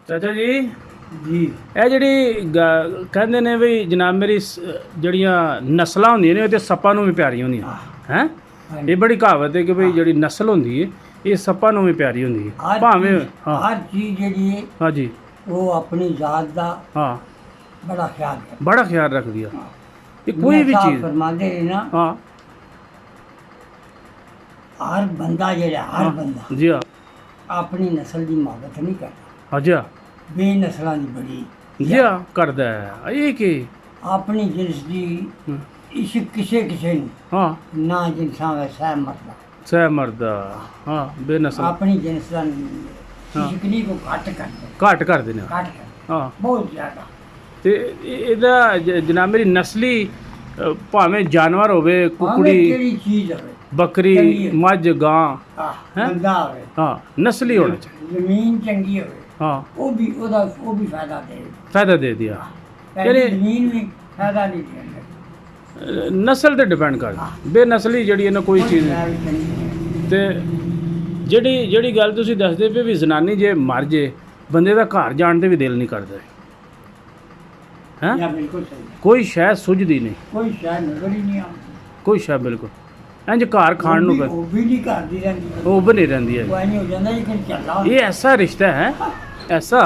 ਚਾਚਾ ਜੀ ਜੀ ਇਹ ਜਿਹੜੀ ਕਹਿੰਦੇ ਨੇ ਵੀ ਜਨਾਬ ਮੇਰੀ ਜਿਹੜੀਆਂ ਨਸਲਾਂ ਹੁੰਦੀਆਂ ਨੇ ਉਹ ਤੇ ਸੱਪਾਂ ਨੂੰ ਵੀ ਪਿਆਰੀਆਂ ਹੁੰਦੀਆਂ ਹੈ। ਇਹ ਬੜੀ ਕਹਾਵਤ ਹੈ ਕਿ ਵੀ ਜਿਹੜੀ ਨਸਲ ਹੁੰਦੀ ਹੈ ਇਹ ਸੱਪਾਂ ਨੂੰ ਵੀ ਪਿਆਰੀ ਹੁੰਦੀ ਹੈ ਭਾਵੇਂ ਹਰ ਚੀਜ਼ ਜਿਹੜੀ ਹੈ ਹਾਂਜੀ ਉਹ ਆਪਣੀ ਜ਼ਾਤ ਦਾ ਹਾਂ ਬੜਾ ਖਿਆਲ ਰੱਖਦੀ ਬੜਾ ਖਿਆਲ ਰੱਖਦੀ ਆ। ਇਹ ਕੋਈ ਵੀ ਚੀਜ਼ ਫਰਮਾਉਂਦੇ ਨੇ ਨਾ ਹਾਂ ਹਰ ਬੰਦਾ ਜਿਹੜਾ ਹਰ ਬੰਦਾ ਜੀ ਹਾਂ ਆਪਣੀ ਨਸਲ ਦੀ ਮੁਹੱਬਤ ਨਹੀਂ ਕਰਦਾ, ਹਾਂਜੀ ਹਾਂ ਬੇਨਸਲਾਂ ਦੀ ਬੜੀ ਜੀ ਹਾਂ ਕਰਦਾ ਹੈ। ਇਹ ਕੀ ਆਪਣੀ ਜਿਨਸ ਦੀ ਇਸ਼ਕ ਕਿਸੇ ਨੂੰ ਹਾਂ ਨਾ ਜਿਨਸਾਂ ਵੈਸਾ ਮਰਦਾ ਸਹਿ ਮਰਦਾ ਹਾਂ ਬੇਨਸਲ ਆਪਣੀ ਜਿਨਸ ਦਾ ਇਸ਼ਕ ਨਹੀਂ ਕੋ ਘੱਟ ਕਰਦੇ ਘੱਟ ਕਰਦੇ ਨੇ ਘੱਟ ਕਰਦੇ ਹਾਂ। ਬਹੁਤ ਜ਼ਿਆਦਾ। ਤੇ ਇਹਦਾ ਜਨਾਬ ਮੇਰੀ ਨਸਲੀ ਭਾਵੇਂ ਜਾਨਵਰ ਹੋਵੇ ਭਾਵੇਂ ਕੁਕੜੀ ਕਿਹੜੀ ਚੀਜ਼ ਹੋਵੇ ਬੱਕਰੀ ਚੰਗੀ ਹੈ। ਮੱਝ ਗਾਂ ਹਾਂ ਬੰਦਾ ਹੋਵੇ ਹਾਂ ਨਸਲੀ ਹੋਣਾ ਚਾਹੀਦਾ ਜ਼ਮੀਨ ਚੰਗੀ ਹੋਵੇ ਹਾਂ ਉਹ ਵੀ ਫਾਇਦਾ ਦੇ ਫਾਇਦਾ ਦੇ ਦਿਆ ਪਹਿਲੀ ਜ਼ਮੀਨ ਵੀ ਫਾਇਦਾ ਨਹੀਂ ਦਿੰਦੀ। ਨਸਲ ਤੇ ਡਿਪੈਂਡ ਕਰਦਾ ਬੇਨਸਲੀ ਜਿਹੜੀ ਇਹਨਾਂ ਕੋਈ ਚੀਜ਼ ਨਹੀਂ। ਤੇ ਜਿਹੜੀ ਗੱਲ ਤੁਸੀਂ ਦੱਸਦੇ ਪਏ ਵੀ ਜ਼ਨਾਨੀ ਜੇ ਮਰ ਜੇ ਬੰਦੇ ਦਾ ਘਰ ਜਾਣ ਤੇ ਵੀ ਦਿਲ ਨਹੀਂ ਕਰਦਾ ਹੈ। ਜਾਂ ਬਿਲਕੁਲ ਸਹੀ ਕੋਈ ਸ਼ੈ ਸੁਝਦੀ ਨਹੀਂ ਕੋਈ ਸ਼ਾਇਦ ਨਜ਼ਰ ਹੀ ਨਹੀਂ ਆਉਂਦੀ। ਕੋਈ ਸ਼ੈ ਬਿਲਕੁਲ ਇੰਜ ਘਰ ਖਾਣ ਨੂੰ ਉਹ ਵੀ ਨਹੀਂ ਕਰਦੀ ਰਹਿੰਦੀ ਉਹ ਬਣੀ ਰਹਿੰਦੀ ਹੈ। ਉਹ ਐਂ ਹੋ ਜਾਂਦਾ ਇਹ ਕਿ ਚੱਲਾ ਇਹ ਐਸਾ ਰਿਸ਼ਤਾ ਹੈ ਐਸਾ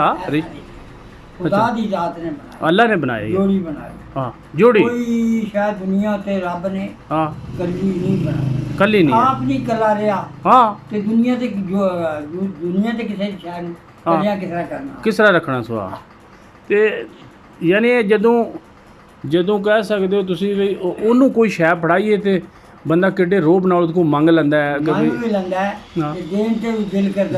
ਖੁਦਾ ਦੀ ਜ਼ਾਤ ਨੇ ਬਣਾਇਆ, ਅੱਲਾ ਨੇ ਬਣਾਇਆ ਜੋੜੀ ਬਣਾਈ। ਹਾਂ ਜੋੜੀ ਕੋਈ ਸ਼ਾਇਦ ਦੁਨੀਆ ਤੇ ਰੱਬ ਨੇ ਹਾਂ ਕੱਲੀ ਨਹੀਂ ਬਣਾਈ, ਕੱਲੀ ਨਹੀਂ ਹੈ। ਆਪ ਨਹੀਂ ਕੱਲਾ ਰਿਹਾ ਹਾਂ ਤੇ ਦੁਨੀਆ ਤੇ ਦੁਨੀਆ ਤੇ ਕਿਸੇ ਸ਼ਾਇਦ ਨੂੰ ਕੱਲਿਆ ਕਿਸ ਤਰ੍ਹਾਂ ਕਰਨਾ। ਕਿਸ ਤਰ੍ਹਾਂ ਰੱਖਣਾ ਸੁਆ ਤੇ ਯਾਨੀ ਇਹ ਜਦੋਂ ਕਹਿ ਸਕਦੇ ਹੋ ਤੁਸੀਂ ਵੀ ਉਹਨੂੰ ਕੋਈ ਸ਼ੈ ਫੜਾਈਏ ਤੇ ਬੰਦਾ ਕਿੱਡੇ ਰੋਬ ਨਾਲ ਉਹਦੇ ਕੋਲ ਮੰਗ ਲੈਂਦਾ ਹੈ ਕਿ ਮਨ ਵੀ ਲੈਂਦਾ ਹੈ ਹਾਂ। ਤੇ ਦੇਣ ਤੇ ਵੀ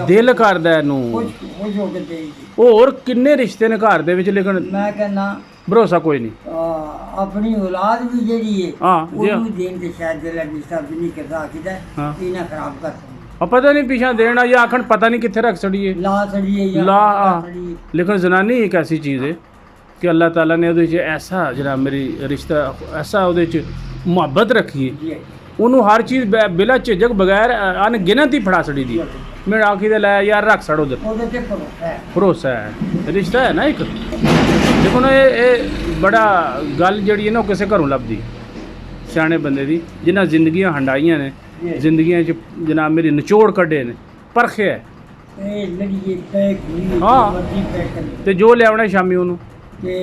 ਦਿਲ ਕਰਦਾ ਇਹਨੂੰ ਖੁਸ਼ ਹੋ ਕੇ ਦੇਈ। ਹੋਰ ਕਿੰਨੇ ਰਿਸ਼ਤੇ ਨੇ ਘਰ ਦੇ ਵਿੱਚ ਲੇਕਿਨ ਮੈਂ ਕਹਿੰਦਾ ਭਰੋਸਾ ਕੋਈ ਨਹੀਂ ਆਪਣੀ ਔਲਾਦ ਵੀ ਜਿਹੜੀ ਹੈ ਹਾਂ ਜੀ ਉਹਨੂੰ ਦੇਣ ਤੇ ਸ਼ਾਇਦ ਦਿਲ ਅਜੀ ਸਭ ਨਹੀਂ ਕਰਦਾ ਕਿਦਾ ਹਾਂ। ਇਹਨਾਂ ਖਰਾਬ ਕਰ ਸਕਦਾ ਆ ਪਤਾ ਨਹੀਂ ਪਿਛਾ ਦੇਣਾ ਜਾਂ ਆਖਣ ਪਤਾ ਨਹੀਂ ਕਿੱਥੇ ਰੱਖ ਛੜੀਏ ਲਾ ਛੜੀਏ ਜਾਂ ਲਾ ਛੜੀਏ। लेकिन जनानी एक ऐसी चीज़ है कि अल्लाह ताला ने ਉਹਦੇ 'ਚ ਐਸਾ ਜਿਹੜਾ ਮੇਰੀ ਰਿਸ਼ਤਾ ਐਸਾ ਉਹਦੇ 'ਚ ਮੁਹੱਬਤ ਰੱਖੀ ਹੈ ਜੀ ਉਹਨੂੰ ਹਰ ਚੀਜ਼ ਬਿਲਾ ਝਿਜਕ ਬਗੈਰ ਅਣਗਿਣਤ ਹੀ ਫੜਾ ਛੜੀ ਦੀ ਮੈਂ ਆਖੀ ਦੇ ਲੈ ਯਾਰ ਰੱਖ ਛੜ ਉਧਰ ਉਹਦੇ ਤੇ ਭਰੋਸਾ ਹੈ। ਭਰੋਸਾ ਹੈ ਰਿਸ਼ਤਾ ਹੈ ਨਾ ਇੱਕ ਦੇਖੋ ਨਾ ਇਹ ਬੜਾ ਗੱਲ ਜਿਹੜੀ ਹੈ ਨਾ ਉਹ ਕਿਸੇ ਘਰੋਂ ਲੱਭਦੀ ਸਿਆਣੇ ਬੰਦੇ ਦੀ ਜਿਨ੍ਹਾਂ ਜ਼ਿੰਦਗੀਆਂ ਹੰਡਾਈਆਂ ਨੇ ਜ਼ਿੰਦਗੀਆਂ 'ਚ ਜਨਾਬ ਮੇਰੀ ਨਿਚੋੜ ਕੱਢੇ ਨੇ ਪਰਖਿਆ ਇਹ ਲੜੀਏ ਪੈਕ ਹੋਈ ਹਾਂ। ਮਰਜ਼ੀ ਪੈਕ ਕਰੀ ਤੇ ਜੋ ਲਿਆਉਣਾ ਸ਼ਾਮੀ ਉਹਨੂੰ ਤੇ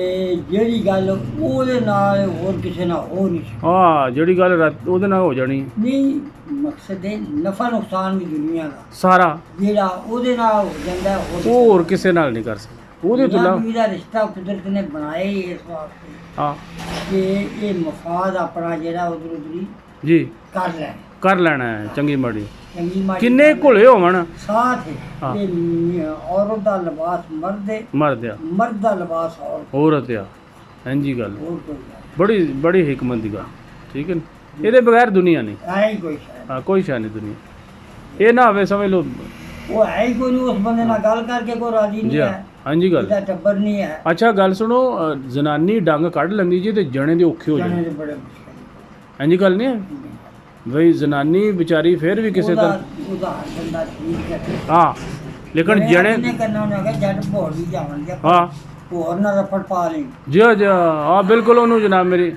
ਜਿਹੜੀ ਗੱਲ ਉਹਦੇ ਨਾਲ ਹੋਰ ਕਿਸੇ ਨਾਲ ਹੋ ਨਹੀਂ ਸਕਦੀ। ਹਾਂ ਜਿਹੜੀ ਗੱਲ ਉਹਦੇ ਨਾਲ ਹੋ ਜਾਣੀ ਨਹੀਂ ਮਕਸਦ ਹੈ ਨਫਾ ਨੁਕਸਾਨ ਵੀ ਦੁਨੀਆ ਦਾ ਸਾਰਾ ਜਿਹੜਾ ਉਹਦੇ ਨਾਲ ਹੋ ਜਾਂਦਾ ਹੈ, ਹੋਰ ਕਿਸੇ ਨਾਲ ਨਹੀਂ ਕਰ ਸਕਦਾ ਉਹਦੇ ਤੋਂ ਦੁਨੀਆ ਇਲਾਵਾ ਦਾ ਰਿਸ਼ਤਾ ਕੁਦਰਤ ਨੇ ਬਣਾਇਆ ਹੀ ਇਸ ਵਾਸਤੇ ਹਾਂ ਕਿ ਇਹ ਮਫਾਦ ਆਪਣਾ ਜਿਹੜਾ ਉਧਰ ਉਧਰੀ ਜੀ ਕਰ ਲੈਣਾ ਕਰ ਲੈਣਾ ਹੈ ਚੰਗੀ ਮਾੜੀ ਚੰਗੀ ਮਾੜੀ ਕਿੰਨੇ ਘੁਲੇ ਹੋਵਣ ਸਾਥ ਹਾਂ। ਹੈ ਇਹ ਔਰਤ ਦਾ ਲਿਬਾਸ ਮਰਦ ਹੈ, ਮਰਦ ਆ ਮਰਦ ਦਾ ਲਿਬਾਸ ਔਰਤ ਔਰਤ ਆ ਇੰਜੀ ਗੱਲ ਹੋਰ ਕੋਈ ਗੱਲ ਬੜੀ ਹਿਕਮਤ ਦੀ ਗੱਲ ਠੀਕ ਹੈ ਨਾ ਇਹਦੇ ਬਗੈਰ ਦੁਨੀਆ ਨਹੀਂ ਹੈ ਹੀ ਕੋਈ ਸ਼ਾਇਦ ਹਾਂ ਕੋਈ ਸ਼ਾਨ ਨਹੀਂ ਦੁਨੀਆ ਇਹ ਨਾ ਹੋਵੇ ਸਮਝ ਲਓ ਉਹ ਹੈ ਹੀ ਕੋਈ ਨਹੀਂ ਉਸ ਬੰਦੇ ਨਾਲ ਗੱਲ ਕਰਕੇ ਕੋਈ ਰਾਜੀ ਜੀ ਨਹੀਂ ਹਾਂ ਹੈ ਹਾਂਜੀ ਗੱਲ ਇਹਦਾ ਟੱਬਰ ਨਹੀਂ ਹੈ ਅੱਛਾ ਗੱਲ ਸੁਣੋ ਜ਼ਨਾਨੀ ਡੰਗ ਕੱਢ ਲੈਂਦੀ ਜੀ ਤੇ ਜਣੇ ਦੇ ਔਖੇ ਹੋ ਜਾਣੇ ਜਾਣੇ ਦੇ ਬੜੇ ਮੁਸ਼ਕਿਲ ਇੰਜੀ ਗੱਲ ਨਹੀਂ ਹੈ ਬਈ ਜ਼ਨਾਨੀ ਵਿਚਾਰੀ ਫਿਰ ਵੀ ਕਿਸੇ ਤਰ੍ਹਾਂ ਉਹਦਾ ਬੰਦਾ ਠੀਕ ਹੈ ਹਾਂ ਲੇਕਿਨ ਜਣੇ ਨੇ ਕਰਨਾ ਉਹਨਾਂ ਕਿ ਜੱਟ ਭੋੜ ਵੀ ਜਾਵਣਗੇ ਹਾਂ ਹੋਰ ਨਾ ਰਫੜ ਪਾ ਲਈ ਜੀ ਹਾਂ ਬਿਲਕੁਲ ਉਹਨੂੰ ਜਨਾਬ ਮੇਰੀ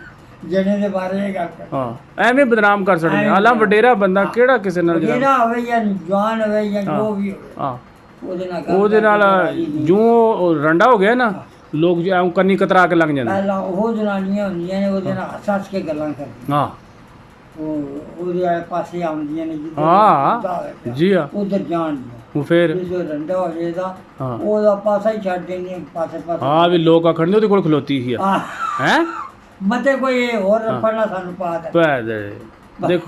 ਜਣੇ ਦੇ ਬਾਰੇ ਇਹ ਗੱਲ ਕਰ ਹਾਂ ਐਵੇਂ ਬਦਨਾਮ ਕਰ ਸਕਦੇ ਹਾਲਾਂ ਵਡੇਰਾ ਬੰਦਾ ਕਿਹੜਾ ਕਿਸੇ ਨਾਲ ਜਨਾਬ ਜਿਹੜਾ ਹੋਵੇ ਜਾਂ ਜਵਾਨ ਹੋਵੇ ਜਾਂ ਜੋ ਵੀ ਹੋਵੇ ਹਾਂ ਉਹਦੇ ਨਾਲ ਜੋ ਰੰਡਾ ਹੋ ਗਿਆ ਨਾ ਲੋਕ ਜੋ ਐਂ ਕੰਨੀ ਕਤਰਾ ਕੇ ਲੰਘ ਜਾਂਦੇ ਪਹਿਲਾਂ ਉਹ ਜਨਾਨੀਆਂ ਹੁੰਦੀਆਂ ਨੇ ਉਹਦੇ ਨਾਲ ਹੱਸ ਕੇ ਗੱਲਾਂ ਕਰਦੀਆਂ ਹਾਂ ਉਹਦੇ ਵਾਲੇ ਪਾਸੇ ਆਉਂਦੀਆਂ ਨੇ ਹਾਂ ਜੀ ਹਾਂ ਉਧਰ ਜਾਣਦੀਆਂ ਉਹ ਫਿਰ ਜੋ ਰੰਡਾ ਹੋ ਜਾਏਗਾ ਹਾਂ ਉਹਦਾ ਪਾਸਾ ਹੀ ਛੱਡ ਦੇਣਗੇ ਪਾਸੇ ਹਾਂ ਵੀ ਲੋਕ ਆਖਣ ਦੇ ਉਹਦੇ ਕੋਲ ਖਲੋਤੀ ਸੀ ਆ ਹੈ ਮਤੇ ਕੋਈ ਹੋਰ ਰਫੜਨਾ ਸਾਨੂੰ ਪਾਤਾ ਪੈ ਦੇ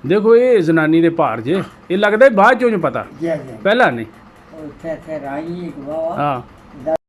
ਦੇਖੋ ਇਹ ਜ਼ਨਾਨੀ ਦੇ ਭਾਰ ਜੇ ਇਹ ਲੱਗਦਾ ਬਾਅਦ ਚੋਂ ਨਹੀਂ ਪਤਾ ਜੀ ਜੀ ਪਹਿਲਾਂ ਨਹੀਂ ਉੱਥੇ ਰਾਈ ਇੱਕ ਬਾਵਾ ਹਾਂ